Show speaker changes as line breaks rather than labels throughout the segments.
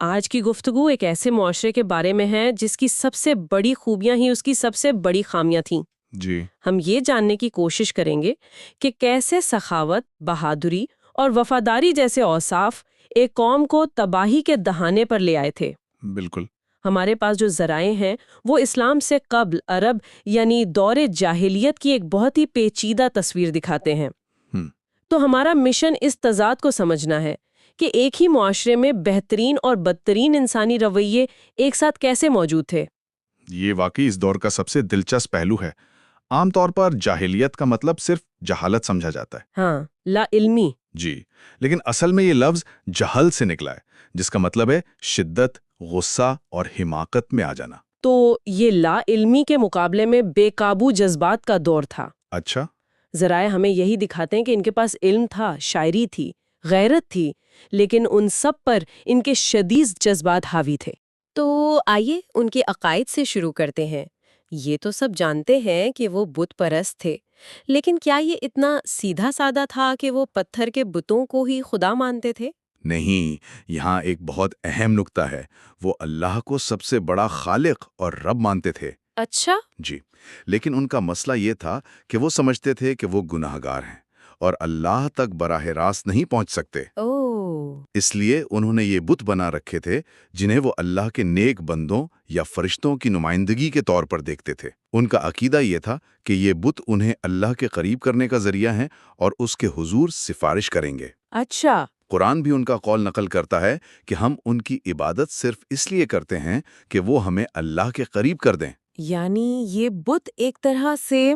آج کی گفتگو ایک ایسے معاشرے کے بارے میں ہے جس کی سب سے بڑی خوبیاں ہی اس کی سب سے بڑی خامیاں تھیں۔
جی
ہم یہ جاننے کی کوشش کریں گے کہ کیسے سخاوت، بہادری اور وفاداری جیسے اوصاف ایک قوم کو تباہی کے دہانے پر لے آئے تھے۔
بالکل۔
ہمارے پاس جو ذرائع ہیں وہ اسلام سے قبل عرب یعنی دور جاہلیت کی ایک بہت ہی پیچیدہ تصویر دکھاتے ہیں۔
ہم،
تو ہمارا مشن اس تضاد کو سمجھنا ہے کہ ایک ہی معاشرے میں بہترین اور بدترین انسانی رویے ایک ساتھ کیسے موجود تھے۔
یہ واقعی اس دور کا سب سے دلچسپ پہلو ہے۔ عام طور پر جاہلیت کا مطلب صرف جہالت سمجھا جاتا ہے۔
ہاں، لا علمی۔
جی، لیکن اصل میں یہ لفظ جہل سے نکلا ہے، جس کا مطلب ہے شدت، غصہ اور حماقت میں آ جانا۔
تو یہ لا علمی کے مقابلے میں بے قابو جذبات کا دور تھا۔
اچھا۔
ذرائع ہمیں یہی دکھاتے ہیں کہ ان کے پاس علم تھا، شاعری تھی، غیرت تھی، لیکن ان سب پر ان کے شدید جذبات حاوی تھے۔ تو آئیے ان کے عقائد سے شروع کرتے ہیں۔ یہ تو سب جانتے ہیں کہ وہ بت پرست تھے، لیکن کیا یہ اتنا سیدھا سادہ تھا کہ وہ پتھر کے بتوں کو ہی خدا مانتے تھے؟
نہیں، یہاں ایک بہت اہم نکتہ ہے۔ وہ اللہ کو سب سے بڑا خالق اور رب مانتے تھے۔
اچھا۔
جی، لیکن ان کا مسئلہ یہ تھا کہ وہ سمجھتے تھے کہ وہ گناہگار ہیں اور اللہ تک براہ راست نہیں پہنچ سکتے۔
اوہ۔
اس لیے انہوں نے یہ بت بنا رکھے تھے جنہیں وہ اللہ کے نیک بندوں یا فرشتوں کی نمائندگی کے طور پر دیکھتے تھے۔ ان کا عقیدہ یہ تھا کہ یہ بت انہیں اللہ کے قریب کرنے کا ذریعہ ہیں اور اس کے حضور سفارش کریں گے۔
اچھا۔
قرآن بھی ان کا قول نقل کرتا ہے کہ ہم ان کی عبادت صرف اس لیے کرتے ہیں کہ وہ ہمیں اللہ کے قریب کر دیں۔
یعنی یہ بت ایک طرح سے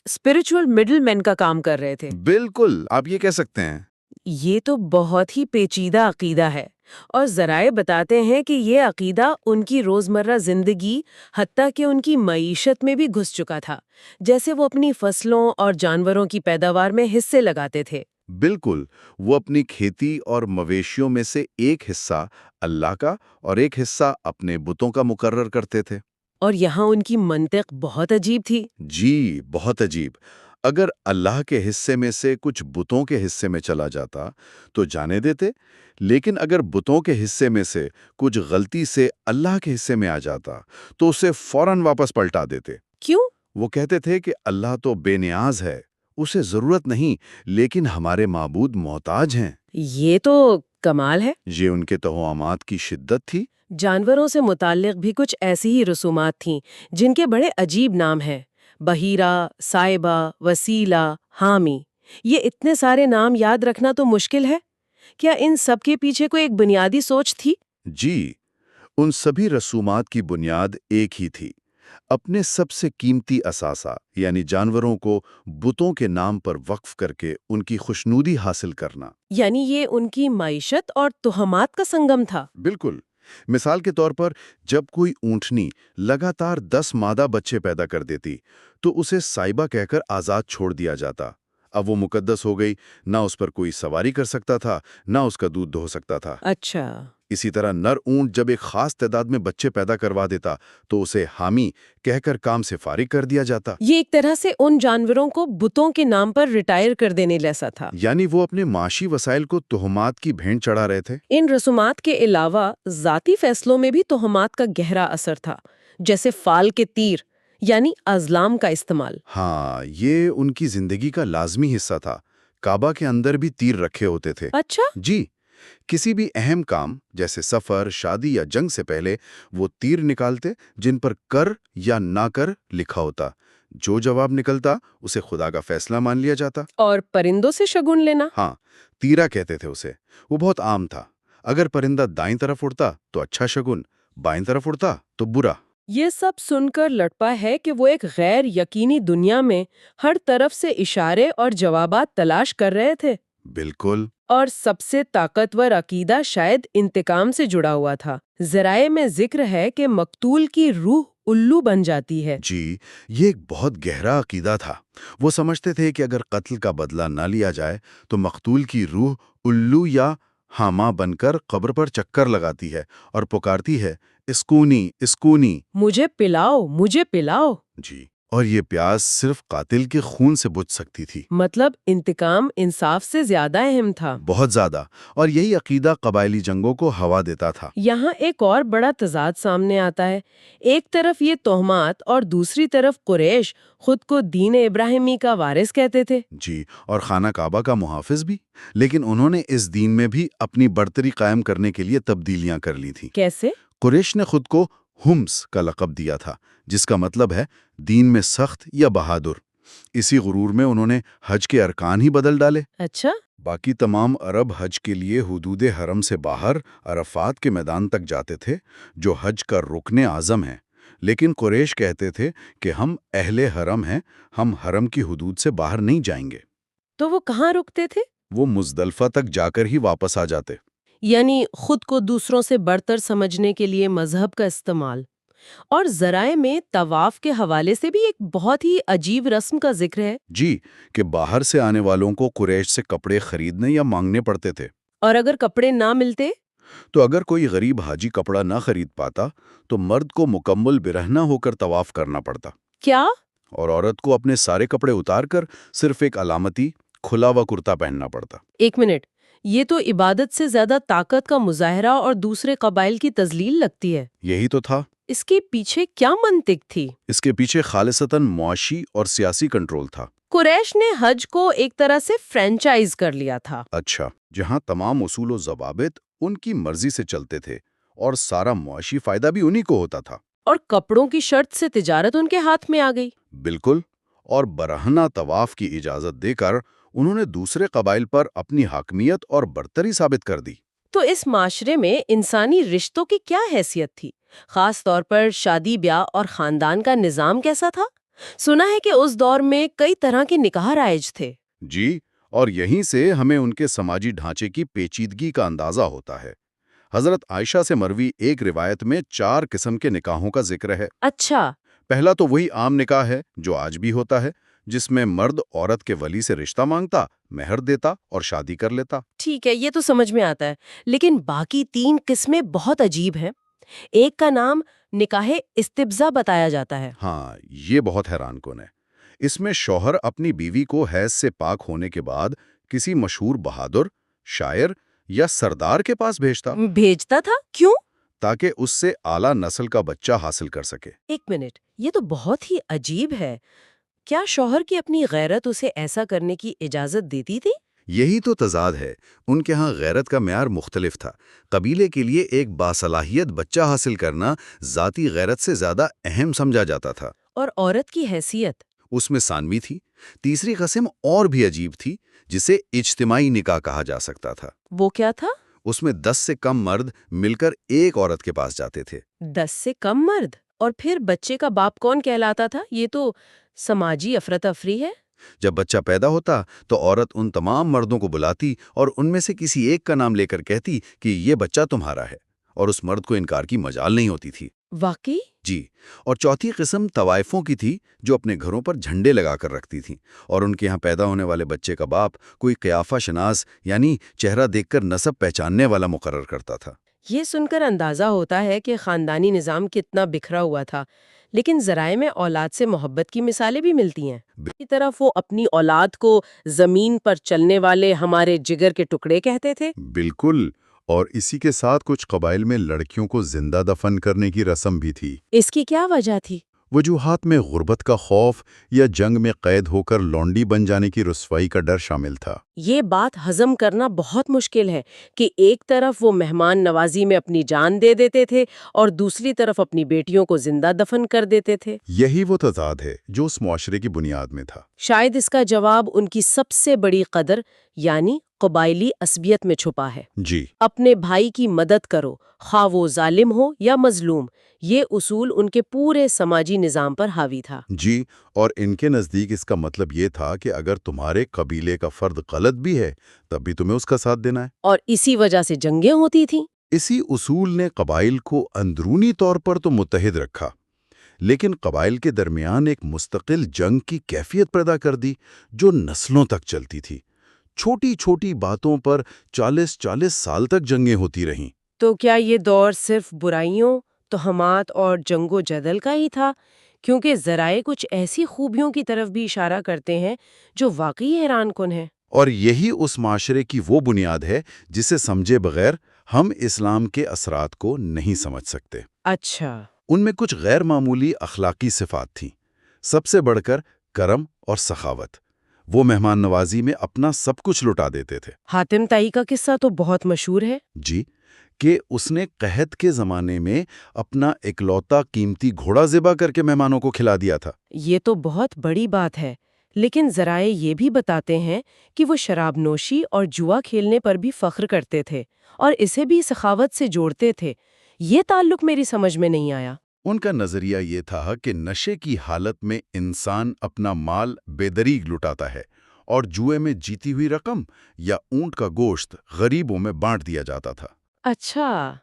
اسپرچول مڈل مین کا کام کر رہے تھے۔
بالکل، آپ یہ کہہ سکتے ہیں۔
یہ تو بہت ہی پیچیدہ عقیدہ ہے، اور ذرائع بتاتے ہیں کہ یہ عقیدہ ان کی روزمرہ زندگی حتیٰ کہ ان کی معیشت میں بھی گھس چکا تھا، جیسے وہ اپنی فصلوں اور جانوروں کی پیداوار میں حصے لگاتے تھے۔
بالکل، وہ اپنی کھیتی اور مویشیوں میں سے ایک حصہ اللہ کا اور ایک حصہ اپنے بتوں کا مقرر کرتے تھے۔
اور یہاں ان کی منطق بہت عجیب تھی۔
جی، بہت عجیب۔ اگر اللہ کے حصے میں سے کچھ بتوں کے حصے میں چلا جاتا تو جانے دیتے، لیکن اگر بتوں کے حصے میں سے کچھ غلطی سے اللہ کے حصے میں آ جاتا تو اسے فوراً واپس پلٹا دیتے۔
کیوں؟
وہ کہتے تھے کہ اللہ تو بے نیاز ہے، اسے ضرورت نہیں، لیکن ہمارے معبود محتاج ہیں۔
یہ تو کمال ہے۔
یہ ان کے توہمات کی شدت تھی۔
جانوروں سے متعلق بھی کچھ ایسی ہی رسومات تھیں جن کے بڑے عجیب نام ہیں: بحیرہ، سائبہ، وسیلہ، حامی۔ یہ اتنے سارے نام یاد رکھنا تو مشکل ہے۔ کیا ان سب کے پیچھے کوئی ایک بنیادی سوچ تھی؟
جی، ان سبھی رسومات کی بنیاد ایک ہی تھی: اپنے سب سے قیمتی اثاثہ یعنی جانوروں کو بتوں کے نام پر وقف کر کے ان کی خوشنودی حاصل کرنا۔
یعنی یہ ان کی معیشت اور توہمات کا سنگم تھا۔
بالکل۔ مثال کے طور پر جب کوئی اونٹنی لگاتار 10 مادہ بچے پیدا کر دیتی تو اسے سائبہ کہہ کر آزاد چھوڑ دیا جاتا۔ اب وہ مقدس ہو گئی، نہ اس پر کوئی سواری کر سکتا تھا، نہ اس کا دودھ دہو سکتا تھا۔
اچھا۔
اسی طرح نر اونٹ جب ایک خاص تعداد میں بچے پیدا کروا دیتا تو اسے حامی کہہ کر کام سے فارغ کر دیا جاتا۔
یہ ایک طرح سے ان جانوروں کو بتوں کے نام پر ریٹائر کر دینے جیسا تھا۔
یعنی وہ اپنے معاشی وسائل کو تہمات کی بھینٹ چڑھا رہے تھے۔
ان رسومات کے علاوہ ذاتی فیصلوں میں بھی تہمات کا گہرا اثر تھا، جیسے فال کے تیر یعنی ازلام کا استعمال۔
ہاں، یہ ان کی زندگی کا لازمی حصہ تھا۔ کعبہ کے اندر بھی تیر رکھے ہوتے تھے۔
اچھا۔
جی، کسی بھی اہم کام جیسے سفر، شادی یا جنگ سے پہلے وہ تیر نکالتے جن پر کر یا نہ کر لکھا ہوتا۔ جو جواب نکلتا اسے خدا کا فیصلہ مان لیا جاتا۔
اور پرندوں سے شگون لینا؟
ہاں، تیرا کہتے تھے اسے۔ وہ بہت عام تھا۔ اگر پرندہ دائیں طرف اڑتا تو اچھا شگون، بائیں طرف اڑتا تو برا۔
یہ سب سن کر لٹپا ہے کہ وہ ایک غیر یقینی دنیا میں ہر طرف سے اشارے اور جوابات تلاش کر رہے تھے۔
بالکل۔
اور سب سے طاقتور عقیدہ شاید انتقام سے جڑا ہوا تھا۔ ذرائع میں ذکر ہے کہ مقتول کی روح الو بن جاتی ہے۔
جی، یہ ایک بہت گہرا عقیدہ تھا۔ وہ سمجھتے تھے کہ اگر قتل کا بدلہ نہ لیا جائے تو مقتول کی روح الو یا حاما بن کر قبر پر چکر لگاتی ہے اور پکارتی ہے، اسکونی اسکونی،
مجھے پلاؤ، مجھے پلاؤ۔
جی، اور یہ پیاس صرف قاتل کے خون سے بجھ سکتی تھی۔
مطلب انتقام انصاف سے زیادہ اہم تھا۔
بہت زیادہ، اور یہی عقیدہ قبائلی جنگوں کو ہوا دیتا تھا۔
یہاں ایک اور بڑا تضاد سامنے آتا ہے۔ ایک طرف یہ تہمات اور دوسری طرف قریش خود کو دین ابراہیمی کا وارث کہتے تھے۔
جی، اور خانہ کعبہ کا محافظ بھی، لیکن انہوں نے اس دین میں بھی اپنی برتری قائم کرنے کے لیے تبدیلیاں کر لی تھیں۔
کیسے؟
قریش نے خود کو ہمس کا لقب دیا تھا، جس کا مطلب ہے دین میں سخت یا بہادر۔ اسی غرور میں انہوں نے حج کے ارکان ہی بدل ڈالے۔
اچھا۔
باقی تمام عرب حج کے لیے حدود حرم سے باہر عرفات کے میدان تک جاتے تھے، جو حج کا رکن اعظم ہے، لیکن قریش کہتے تھے کہ ہم اہل حرم ہیں، ہم حرم کی حدود سے باہر نہیں جائیں گے۔
تو وہ کہاں رکتے تھے؟
وہ مزدلفہ تک جا کر ہی واپس آ جاتے۔
یعنی خود کو دوسروں سے برتر سمجھنے کے لیے مذہب کا استعمال۔ اور ذرائع میں طواف کے حوالے سے بھی ایک بہت ہی عجیب رسم کا ذکر ہے۔
جی، کہ باہر سے آنے والوں کو قریش سے کپڑے خریدنے یا مانگنے پڑتے تھے۔
اور اگر کپڑے نہ ملتے؟
تو اگر کوئی غریب حاجی کپڑا نہ خرید پاتا تو مرد کو مکمل برہنہ ہو کر طواف کرنا پڑتا،
کیا؟
اور عورت کو اپنے سارے کپڑے اتار کر صرف ایک علامتی کھلا ہوا کرتا پہننا پڑتا۔
ایک منٹ، یہ تو عبادت سے زیادہ طاقت کا مظاہرہ اور دوسرے قبائل کی تذلیل لگتی ہے۔
یہی تو تھا۔
اس کے پیچھے کیا منطق تھی؟
اس کے پیچھے خالصتاً معاشی اور سیاسی کنٹرول تھا۔
قریش نے حج کو ایک طرح سے فرینچائز کر لیا تھا۔
اچھا، جہاں تمام اصول و ضوابط ان کی مرضی سے چلتے تھے اور سارا معاشی فائدہ بھی انہی کو ہوتا تھا۔
اور کپڑوں کی شرط سے تجارت ان کے ہاتھ میں آ گئی۔
بالکل، اور برہنہ طواف کی اجازت دے کر انہوں نے دوسرے قبائل پر اپنی حاکمیت اور برتری ثابت کر دی۔
تو اس معاشرے میں انسانی رشتوں کی کیا حیثیت تھی؟ خاص طور پر شادی بیاہ اور خاندان کا نظام کیسا تھا؟ سنا ہے کہ اس دور میں کئی طرح کے نکاح رائج تھے۔
جی، اور یہیں سے ہمیں ان کے سماجی ڈھانچے کی پیچیدگی کا اندازہ ہوتا ہے۔ حضرت عائشہ سے مروی ایک روایت میں 4 قسم کے نکاحوں کا ذکر ہے۔
اچھا۔
پہلا تو وہی عام نکاح ہے جو آج بھی ہوتا ہے، جس میں مرد عورت کے ولی سے رشتہ مانگتا، مہر دیتا اور شادی کر لیتا۔
ٹھیک ہے، یہ تو سمجھ میں آتا ہے، لیکن باقی 3 قسمیں بہت عجیب ہیں۔ ایک کا نام نکاح استبزا بتایا جاتا ہے۔
ہاں، یہ بہت حیران کن ہے۔ اس میں شوہر اپنی بیوی کو حیض سے پاک ہونے کے بعد کسی مشہور بہادر، شاعر یا سردار کے پاس
بھیجتا تھا؟ کیوں؟
تاکہ اس سے اعلیٰ نسل کا بچہ حاصل کر سکے۔
ایک منٹ، یہ تو بہت ہی عجیب ہے۔ کیا شوہر کی اپنی غیرت اسے ایسا کرنے کی اجازت دیتی تھی؟
یہی تو تضاد ہے۔ ان کے ہاں غیرت کا معیار مختلف تھا۔ قبیلے کے لیے ایک باصلاحیت بچہ حاصل کرنا ذاتی غیرت سے زیادہ اہم سمجھا جاتا تھا۔
اور عورت کی حیثیت؟
اس میں ثانوی تھی۔ تیسری قسم اور بھی عجیب تھی، جسے اجتماعی نکاح کہا جا سکتا تھا۔
وہ کیا تھا؟
اس میں 10 سے کم مرد مل کر ایک عورت کے پاس جاتے تھے۔
10 سے کم مرد؟ اور پھر بچے کا باپ کون کہلاتا تھا؟ یہ تو سماجی افراتفری ہے۔
جب بچہ پیدا ہوتا تو عورت ان تمام مردوں کو بلاتی اور ان میں سے کسی ایک کا نام لے کر کہتی کہ یہ بچہ تمہارا ہے، اور اس مرد کو انکار کی مجال نہیں ہوتی تھی۔
واقعی؟
جی، اور چوتھی قسم طوائفوں کی تھی، جو اپنے گھروں پر جھنڈے لگا کر رکھتی تھیں، اور ان کے ہاں پیدا ہونے والے بچے کا باپ کوئی قیافہ شناس یعنی چہرہ دیکھ کر نسب پہچاننے والا مقرر کرتا تھا۔
یہ سن کر اندازہ ہوتا ہے کہ خاندانی نظام کتنا بکھرا ہوا تھا، لیکن ذرائع میں اولاد سے محبت کی مثالیں بھی ملتی ہیں۔ کی طرف وہ اپنی اولاد کو زمین پر چلنے والے ہمارے جگر کے ٹکڑے کہتے تھے۔
بالکل، اور اسی کے ساتھ کچھ قبائل میں لڑکیوں کو زندہ دفن کرنے کی رسم بھی تھی۔
اس کی کیا وجہ تھی؟
وجوہات میں غربت کا خوف یا جنگ میں قید ہو کر لونڈی بن جانے کی رسوائی کا ڈر شامل تھا۔
یہ بات ہضم کرنا بہت مشکل ہے کہ ایک طرف وہ مہمان نوازی میں اپنی جان دے دیتے تھے اور دوسری طرف اپنی بیٹیوں کو زندہ دفن کر دیتے تھے۔
یہی وہ تضاد ہے جو اس معاشرے کی بنیاد میں تھا۔
شاید اس کا جواب ان کی سب سے بڑی قدر یعنی قبائلی عصبیت میں چھپا ہے۔
جی،
اپنے بھائی کی مدد کرو، خواہ وہ ظالم ہو یا مظلوم، یہ اصول ان کے پورے سماجی نظام پر حاوی تھا۔
جی، اور ان کے نزدیک اس کا مطلب یہ تھا کہ اگر تمہارے قبیلے کا فرد غلط بھی ہے تب بھی تمہیں اس کا ساتھ دینا ہے۔
اور اسی وجہ سے جنگیں ہوتی تھیں۔
اسی اصول نے قبائل کو اندرونی طور پر تو متحد رکھا، لیکن قبائل کے درمیان ایک مستقل جنگ کی کیفیت پیدا کر دی جو نسلوں تک چلتی تھی۔ چھوٹی چھوٹی باتوں پر 40 سال تک جنگیں ہوتی رہیں۔
تو کیا یہ دور صرف برائیوں، تہمات اور جنگ و جدل کا ہی تھا، کیونکہ ذرائع کچھ ایسی خوبیوں کی طرف بھی اشارہ کرتے ہیں جو واقعی حیران کن ہے۔
اور یہی اس معاشرے کی وہ بنیاد ہے جسے سمجھے بغیر ہم اسلام کے اثرات کو نہیں سمجھ سکتے۔
اچھا۔
ان میں کچھ غیر معمولی اخلاقی صفات تھیں، سب سے بڑھ کر کرم اور سخاوت۔ وہ مہمان نوازی میں اپنا سب کچھ لٹا دیتے تھے۔
حاتم طائی کا قصہ تو بہت مشہور ہے۔
جی، کہ اس نے قحط کے زمانے میں اپنا اکلوتا قیمتی گھوڑا ذبح کر کے مہمانوں کو کھلا دیا تھا۔
یہ تو بہت بڑی بات ہے، لیکن ذرائع یہ بھی بتاتے ہیں کہ وہ شراب نوشی اور جوا کھیلنے پر بھی فخر کرتے تھے اور اسے بھی سخاوت سے جوڑتے تھے۔ یہ تعلق میری سمجھ میں نہیں آیا۔
ان کا نظریہ یہ تھا کہ نشے کی حالت میں انسان اپنا مال بے دریغ لٹاتا ہے اور جوئے میں جیتی ہوئی رقم یا اونٹ کا گوشت غریبوں میں بانٹ دیا جاتا تھا۔
اچھا۔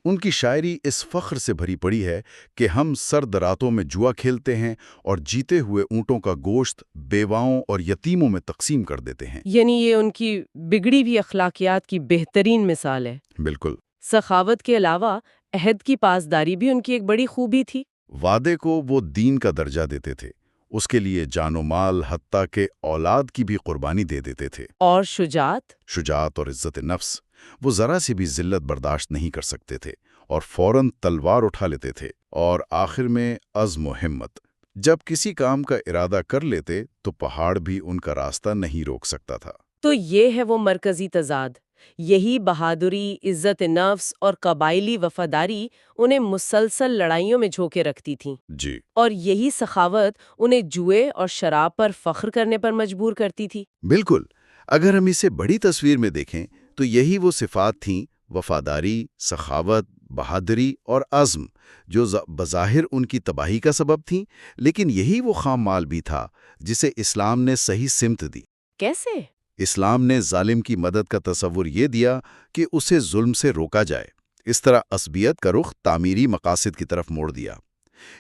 ان کی شاعری اس فخر سے بھری پڑی ہے کہ ہم سرد راتوں میں جوا کھیلتے ہیں اور جیتے ہوئے اونٹوں کا گوشت بیواؤں اور یتیموں میں تقسیم کر دیتے ہیں۔
یعنی یہ ان کی بگڑی ہوئی اخلاقیات کی بہترین مثال ہے۔
بالکل۔
سخاوت کے علاوہ عہد کی پاسداری بھی ان کی ایک بڑی خوبی تھی۔
وعدے کو وہ دین کا درجہ دیتے تھے، اس کے لیے جان و مال حتیٰ کہ اولاد کی بھی قربانی دے دیتے تھے۔
اور شجاعت
اور عزت نفس، وہ ذرا سی بھی ذلت برداشت نہیں کر سکتے تھے اور فوراً تلوار اٹھا لیتے تھے۔ اور آخر میں عزم و ہمت، جب کسی کام کا ارادہ کر لیتے تو پہاڑ بھی ان کا راستہ نہیں روک سکتا تھا۔
تو یہ ہے وہ مرکزی تضاد، یہی بہادری، عزت نفس اور قبائلی وفاداری انہیں مسلسل لڑائیوں میں جھونکے رکھتی تھیں۔
جی،
اور یہی سخاوت انہیں جوئے اور شراب پر فخر کرنے پر مجبور کرتی تھی۔
بالکل۔ اگر ہم اسے بڑی تصویر میں دیکھیں تو یہی وہ صفات تھیں، وفاداری، سخاوت، بہادری اور عزم، جو بظاہر ان کی تباہی کا سبب تھیں، لیکن یہی وہ خام مال بھی تھا جسے اسلام نے صحیح سمت دی۔
کیسے؟
اسلام نے ظالم کی مدد کا تصور یہ دیا کہ اسے ظلم سے روکا جائے۔ اس طرح عصبیت کا رخ تعمیری مقاصد کی طرف موڑ دیا۔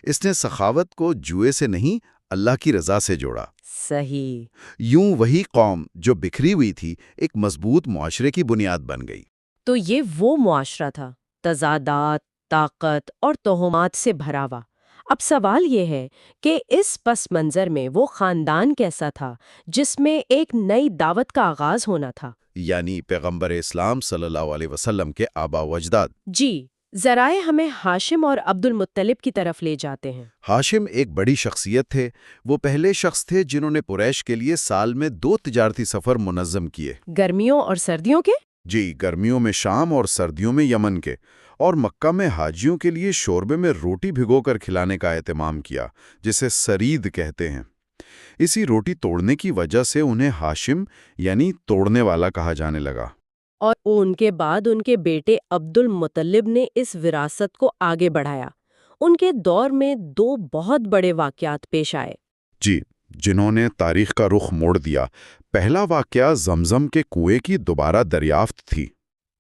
اس نے سخاوت کو جوئے سے نہیں، اللہ کی رضا سے جوڑا۔
صحیح۔
یوں وہی قوم جو بکھری ہوئی تھی ایک مضبوط معاشرے کی بنیاد بن گئی۔
تو یہ وہ معاشرہ تھا، تضادات، طاقت اور توہمات سے بھرا ہوا۔ اب سوال یہ ہے کہ اس پس منظر میں وہ خاندان کیسا تھا جس میں ایک نئی دعوت کا آغاز ہونا تھا؟
یعنی پیغمبر اسلام صلی اللہ علیہ وسلم کے آبا و اجداد۔
جی، ذرائع ہمیں ہاشم اور عبد المطلب کی طرف لے جاتے ہیں۔
ہاشم ایک بڑی شخصیت تھے۔ وہ پہلے شخص تھے جنہوں نے قریش کے لیے سال میں 2 تجارتی سفر منظم کیے۔
گرمیوں اور سردیوں کے؟
جی، گرمیوں میں شام اور سردیوں میں یمن کے، اور مکہ میں حاجیوں کے لیے شوربے میں روٹی بھگو کر کھلانے کا اہتمام کیا، جسے سرید کہتے ہیں۔ اسی روٹی توڑنے کی وجہ سے انہیں ہاشم یعنی توڑنے والا کہا جانے لگا۔
اور ان کے بعد ان کے بیٹے عبد المطلب نے اس وراثت کو آگے بڑھایا۔ ان کے دور میں 2 بہت بڑے واقعات پیش آئے۔
جی، جنہوں نے تاریخ کا رخ موڑ دیا۔ پہلا واقعہ زمزم کے کنویں کی دوبارہ دریافت تھی۔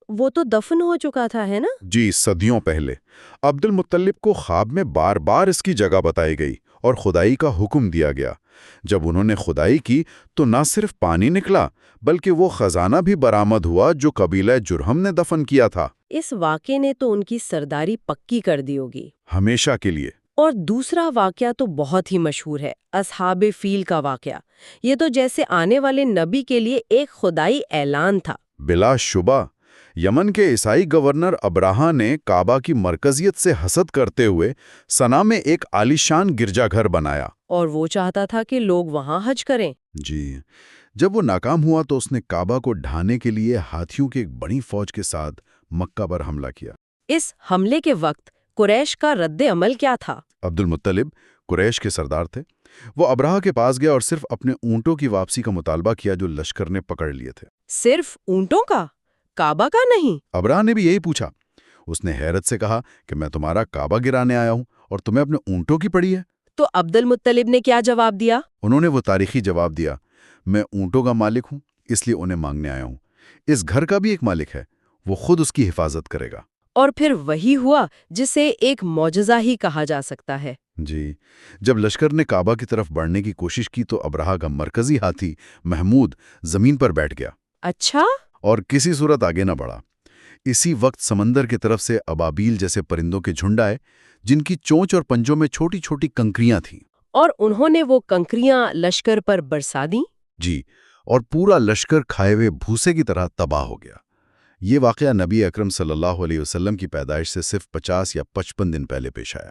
وہ تو دفن ہو چکا تھا، ہے نا؟
جی، صدیوں پہلے عبد المطلب کو خواب میں بار بار اس کی جگہ بتائی گئی اور کھدائی کا حکم دیا گیا۔ جب انہوں نے کھدائی کی تو نہ صرف پانی نکلا بلکہ وہ خزانہ بھی برآمد ہوا جو قبیلہ جرہم نے دفن کیا تھا۔
اس واقعے نے تو ان کی سرداری پکی کر دی ہوگی،
ہمیشہ کے لیے۔
اور دوسرا واقعہ تو بہت ہی مشہور ہے، اصحاب فیل کا واقعہ۔ یہ تو جیسے آنے والے نبی کے لیے ایک خدائی اعلان تھا۔
بلا شبہ، یمن کے عیسائی گورنر ابراہا نے کعبہ کی مرکزیت سے حسد کرتے ہوئے صنعا میں ایک عالیشان گرجا گھر بنایا۔
اور وہ چاہتا تھا کہ لوگ وہاں حج کریں۔
جی، جب وہ ناکام ہوا تو اس نے کعبہ کو ڈھانے کے لیے ہاتھیوں کی ایک بڑی فوج کے ساتھ مکہ پر حملہ کیا۔
اس حملے کے وقت قریش کا رد عمل کیا تھا؟
عبد المطلب قریش کے سردار تھے۔ وہ ابراہا کے پاس گیا اور صرف اپنے اونٹوں کی واپسی کا مطالبہ کیا جو لشکر نے پکڑ لیے تھے۔
صرف اونٹوں کا؟ کعبہ کا نہیں؟
ابراہا نے بھی یہی پوچھا۔ اس نے حیرت سے کہا کہ میں تمہارا کعبہ گرانے آیا ہوں اور تمہیں اپنے اونٹوں کی پڑی ہے؟
تو عبد المطلب نے کیا جواب دیا؟
انہوں نے وہ تاریخی جواب دیا، میں اونٹوں کا مالک ہوں اس لیے انہیں مانگنے آیا ہوں۔ اس گھر کا بھی ایک مالک ہے، وہ خود اس کی حفاظت کرے گا۔
اور پھر وہی ہوا جسے ایک معجزہ ہی کہا جا سکتا ہے۔
جی، جب لشکر نے کعبہ کی طرف بڑھنے کی کوشش کی تو ابراہا کا مرکزی ہاتھی محمود زمین پر بیٹھ گیا۔
اچھا؟
اور کسی صورت آگے نہ بڑھا۔ اسی وقت سمندر کی طرف سے ابابیل جیسے پرندوں کے جھنڈ آئے جن کی چونچ اور پنجوں میں چھوٹی چھوٹی کنکریاں تھیں۔
اور انہوں نے وہ کنکریاں لشکر پر برسا دیں۔
جی، اور پورا لشکر کھائے ہوئے بھوسے کی طرح تباہ ہو گیا۔ یہ واقعہ نبی اکرم صلی اللہ علیہ وسلم کی پیدائش سے صرف 50 یا 55 دن پہلے پیش آیا۔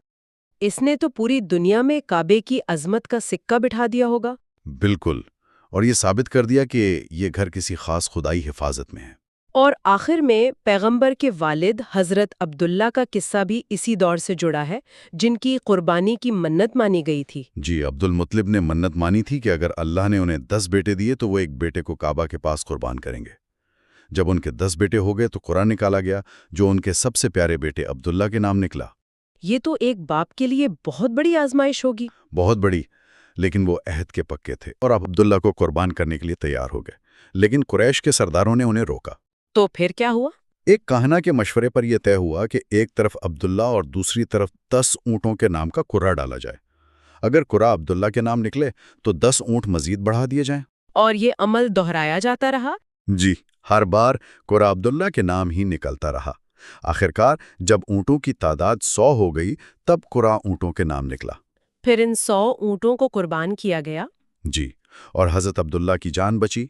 اس نے تو پوری دنیا میں کعبے کی عظمت کا سکہ بٹھا دیا ہوگا۔
بالکل، اور یہ ثابت کر دیا کہ یہ گھر کسی خاص خدائی حفاظت میں ہے۔
اور آخر میں پیغمبر کے والد حضرت عبداللہ کا قصہ بھی اسی دور سے جڑا ہے، جن کی قربانی کی منت مانی گئی تھی۔
جی، عبد المطلب نے منت مانی تھی کہ اگر اللہ نے انہیں 10 بیٹے دیے تو وہ ایک بیٹے کو کعبہ کے پاس قربان کریں گے۔ جب ان کے 10 بیٹے ہو گئے تو قرآن نکالا گیا، جو ان کے سب سے پیارے بیٹے عبداللہ کے نام نکلا۔
یہ تو ایک باپ کے لیے بہت بڑی آزمائش ہوگی۔
بہت بڑی، لیکن وہ عہد کے پکے تھے اور اب عبداللہ کو قربان کرنے کے لیے تیار ہو گئے، لیکن قریش کے سرداروں نے انہیں روکا۔
تو پھر کیا ہوا؟
ایک کاہنہ کے مشورے پر یہ طے ہوا کہ ایک طرف عبداللہ اور دوسری طرف 10 اونٹوں کے نام کا قرعہ ڈالا جائے۔ اگر قرعہ عبداللہ کے نام نکلے تو 10 اونٹ مزید بڑھا دیے جائیں۔
اور یہ عمل دہرایا جاتا رہا؟
جی، ہر بار قرعہ عبداللہ کے نام ہی نکلتا رہا۔ آخرکار جب اونٹوں کی تعداد 100 ہو گئی تب قرعہ اونٹوں کے نام نکلا۔
پھر ان 100 اونٹوں کو قربان کیا گیا۔
جی، اور حضرت عبداللہ کی جان بچی،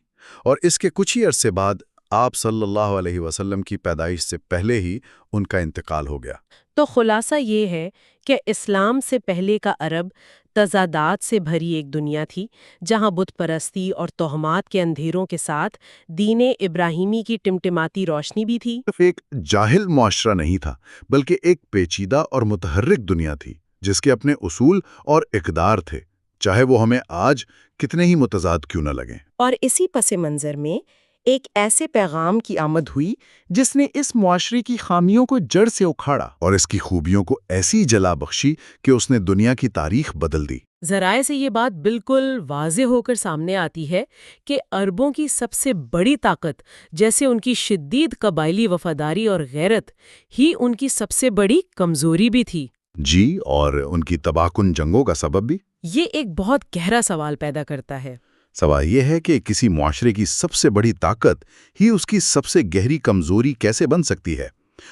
اور اس کے کچھ ہی عرصے بعد آپ صلی اللہ علیہ وسلم کی پیدائش سے پہلے ہی ان کا انتقال ہو گیا۔
تو خلاصہ یہ ہے کہ اسلام سے پہلے کا عرب تضادات سے بھری ایک دنیا تھی، جہاں بت پرستی اور توہمات کے اندھیروں کے ساتھ دین ابراہیمی کی ٹمٹماتی روشنی بھی تھی۔
صرف ایک جاہل معاشرہ نہیں تھا، بلکہ ایک پیچیدہ اور متحرک دنیا تھی، جس کے اپنے اصول اور اقدار تھے، چاہے وہ ہمیں آج کتنے ہی متضاد کیوں نہ لگیں۔
اور اسی پس منظر میں ایک ایسے پیغام کی آمد ہوئی جس نے اس معاشرے کی خامیوں کو جڑ سے اکھاڑا
اور اس کی خوبیوں کو ایسی جلا بخشی کہ اس نے دنیا کی تاریخ بدل دی۔
ذرائع سے یہ بات بالکل واضح ہو کر سامنے آتی ہے کہ عربوں کی سب سے بڑی طاقت، جیسے ان کی شدید قبائلی وفاداری اور غیرت، ہی ان کی سب سے بڑی کمزوری بھی تھی۔
جی، اور ان کی تباہ کن جنگوں کا سبب بھی۔
یہ ایک بہت گہرا سوال پیدا کرتا ہے۔
سوال یہ ہے کہ کسی معاشرے کی سب سے بڑی طاقت ہی اس کی سب سے گہری کمزوری کیسے بن سکتی ہے،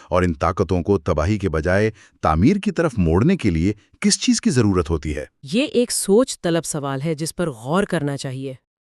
اور ان طاقتوں کو تباہی کے بجائے تعمیر کی طرف موڑنے کے لیے کس چیز کی ضرورت ہوتی ہے؟
یہ ایک سوچ طلب سوال ہے جس پر غور کرنا چاہیے۔